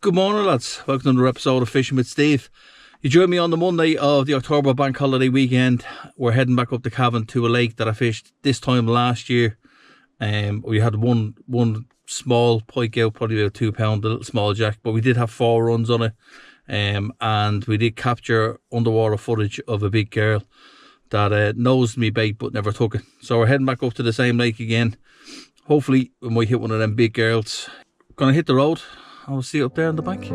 Good morning, lads. Welcome to another episode of Fishing with Steve. You joined me on the Monday of the October bank holiday weekend. We're heading back up to Cavan to a lake that I fished this time last year. We had one small pike out, probably about 2 pound, a little small jack, but we did have 4 runs on it. And we did capture underwater footage of a big girl that nosed me bait but never took it. So we're heading back up to the same lake again. Hopefully we might hit one of them big girls. Gonna hit the road. I'll see you up there on the bank.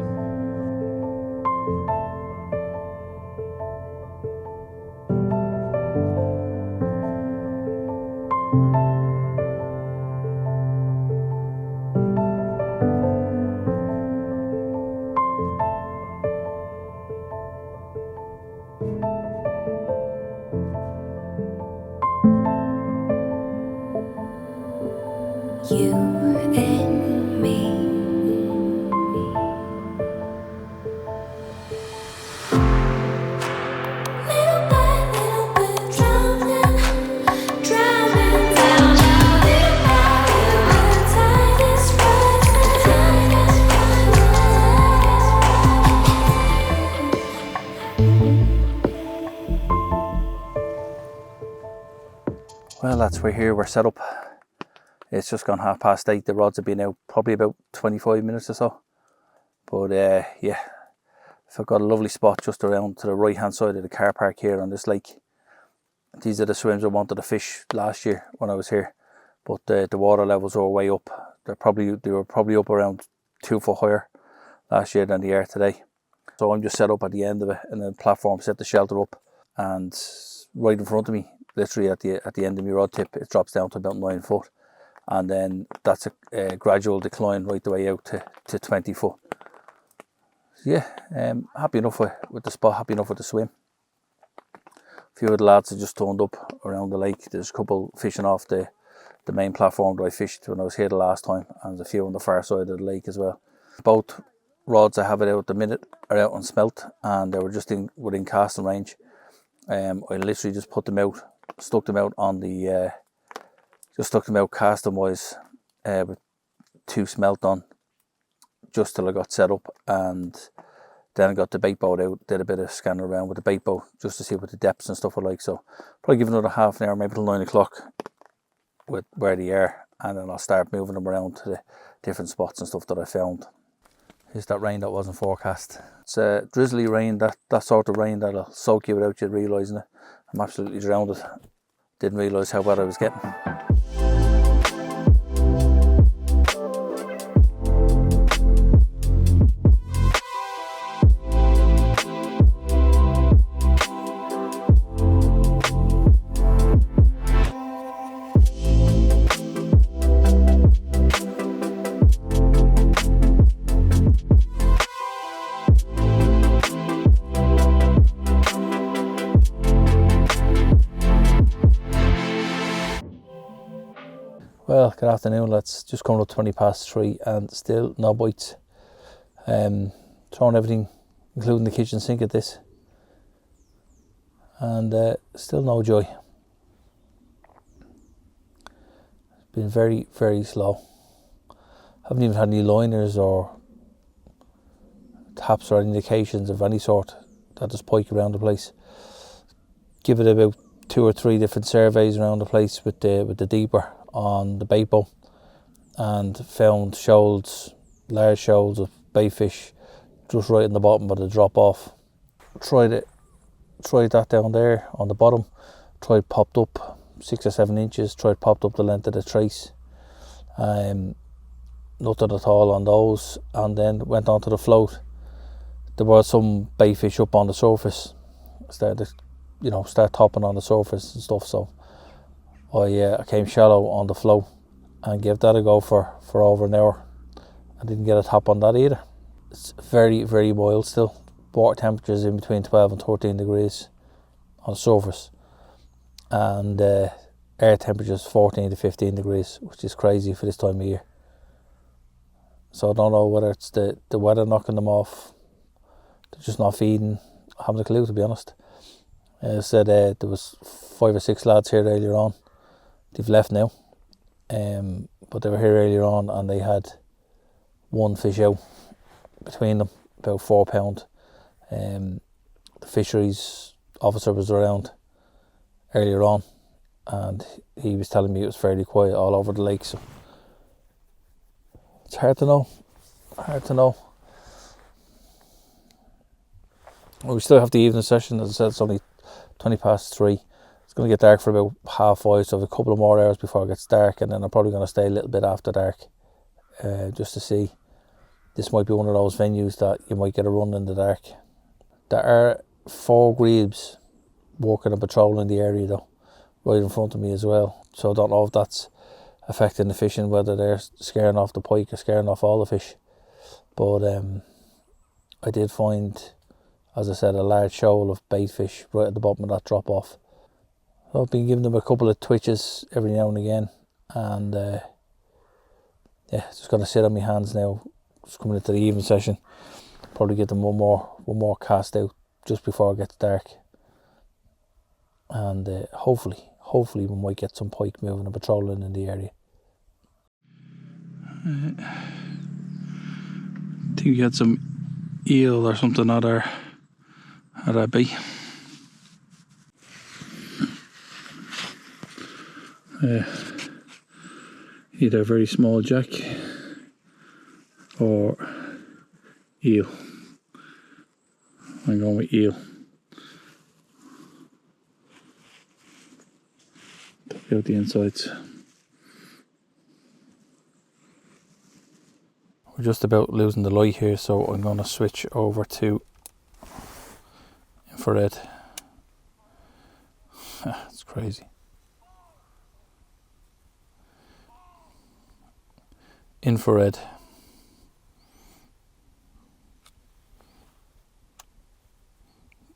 You and me. Little by little, drowning down out in my the tide is rising. Well, lads, we're here, we're set up. It's just gone 8:30. The rods have been out probably about 25 minutes or so. But yeah, I've got a lovely spot just around to the right hand side of the car park here on this lake. These are the swims I wanted to fish last year when I was here, but the water levels are way up. They were probably up around 2 foot higher last year than they are today. So I'm just set up at the end of it, and the platform set the shelter up, and right in front of me, literally at the end of my rod tip, it drops down to about 9 foot. And then that's a gradual decline right the way out to 20 foot. So yeah, happy enough with the spot, happy enough with the swim. A few of the lads have just turned up around the lake. There's a couple fishing off the main platform that I fished when I was here the last time, and there's a few on the far side of the lake as well. Both rods I have it out at the minute are out on smelt, and they were just within casting range. I literally just put them out, stuck them out on the casting wise with 2 smelt on, just till I got set up, and then I got the bait boat out, did a bit of scanning around with the bait boat just to see what the depths and stuff were like. So probably give another half an hour, maybe till 9 o'clock with where they are, and then I'll start moving them around to the different spots and stuff that I found. Here's that rain that wasn't forecast. It's a drizzly rain, that sort of rain that'll soak you without you realising it. I'm absolutely drowned. Didn't realise how bad I was getting. Well, good afternoon, lads. Just coming up 3:20 and still no bites. Throwing everything, including the kitchen sink at this, and still no joy. It's been very, very slow. Haven't even had any liners or taps or indications of any sort that there's pike around the place. Give it about 2 or 3 different surveys around the place with the deeper on the bait boat, and found shoals, large shoals of bait fish just right in the bottom of the drop off. Tried that down there on the bottom, tried popped up 6 or 7 inches, tried popped up the length of the trace, nothing at all on those, and then went onto the float. There was some bait fish up on the surface, start topping on the surface and stuff, so I came shallow on the flow and gave that a go for over an hour. I didn't get a top on that either. It's very, very mild still. Water temperatures in between 12 and 13 degrees on the surface, and air temperatures 14 to 15 degrees, which is crazy for this time of year. So I don't know whether it's the weather knocking them off, they're just not feeding. I haven't a clue, to be honest. As I said, there was 5 or 6 lads here earlier on. They've left now, but they were here earlier on and they had 1 fish out between them, about £4. The fisheries officer was around earlier on, and he was telling me it was fairly quiet all over the lake. So it's hard to know. Well, we still have the evening session. As I said, it's only 3:20. It's going to get dark for about 5:30, so I have a couple of more hours before it gets dark, and then I'm probably going to stay a little bit after dark, just to see. This might be one of those venues that you might get a run in the dark. There are 4 grebes walking and patrolling the area though, right in front of me as well. So I don't know if that's affecting the fishing, whether they're scaring off the pike or scaring off all the fish. But I did find, as I said, a large shoal of bait fish right at the bottom of that drop off. So I've been giving them a couple of twitches every now and again, and yeah, just going to sit on my hands now. Just coming into the evening session, probably get them one more cast out just before it gets dark, and hopefully we might get some pike moving and patrolling in the area. I think we had some eel or something at our bait. Either a very small jack or eel. I'm going with eel. Take out the insides. We're just about losing the light here, so I'm going to switch over to infrared. It's crazy. Infrared.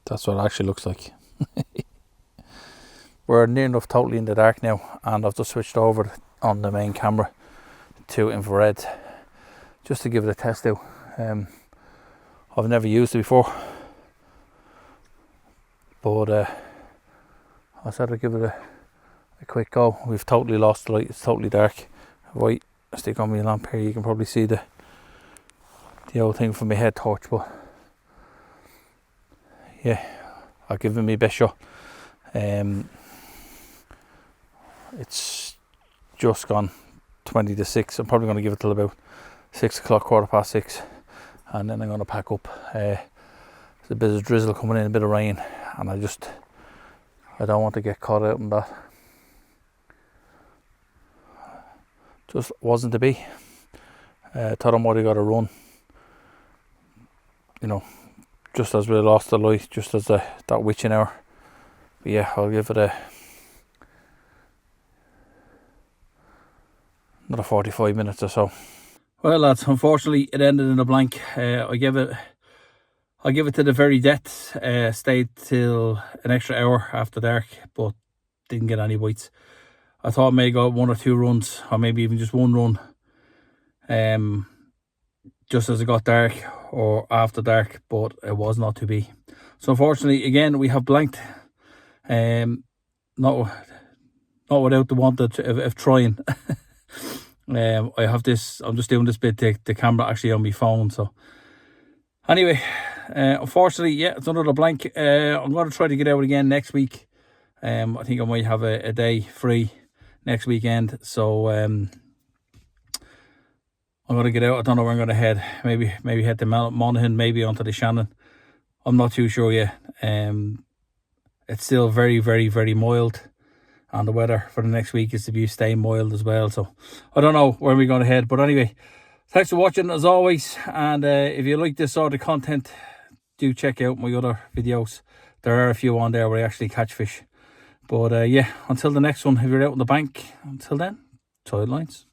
That's what it actually looks like. We're near enough totally in the dark now, and I've just switched over on the main camera to infrared just to give it a test out. I've never used it before, but I said I'd give it a quick go. We've totally lost the light, it's totally dark. If I stick on my lamp here, you can probably see the old thing from my head torch, but yeah, I'll give it my best shot. It's just gone 20 to 6. I'm probably going to give it till about 6 o'clock, 6:15, and then I'm going to pack up. There's a bit of drizzle coming in, a bit of rain, and I don't want to get caught out in that. Just wasn't to be. Thought I might have got a run, you know, just as we lost the light, just as that witching hour. But yeah, I'll give it another 45 minutes or so. Well lads, unfortunately it ended in a blank. I give it to the very death. Stayed till an extra hour after dark, but didn't get any bites. I thought I may got 1 or 2 runs, or maybe even just 1 run, just as it got dark or after dark, but it was not to be. So unfortunately, again, we have blanked. Not without the want of trying. I have this. I'm just doing this bit. The camera actually on my phone. So anyway, unfortunately, yeah, it's another blank. I'm going to try to get out again next week. I think I might have a day free next weekend. So I'm going to get out. I don't know where I'm going to head. Maybe head to Monaghan, maybe onto the Shannon. I'm not too sure yet. It's still very, very, very mild, and the weather for the next week is to be staying mild as well. So I don't know where we're going to head. But anyway, thanks for watching as always. And if you like this sort of content, do check out my other videos. There are a few on there where I actually catch fish. But yeah, until the next one, if you're out on the bank, until then, toil lines.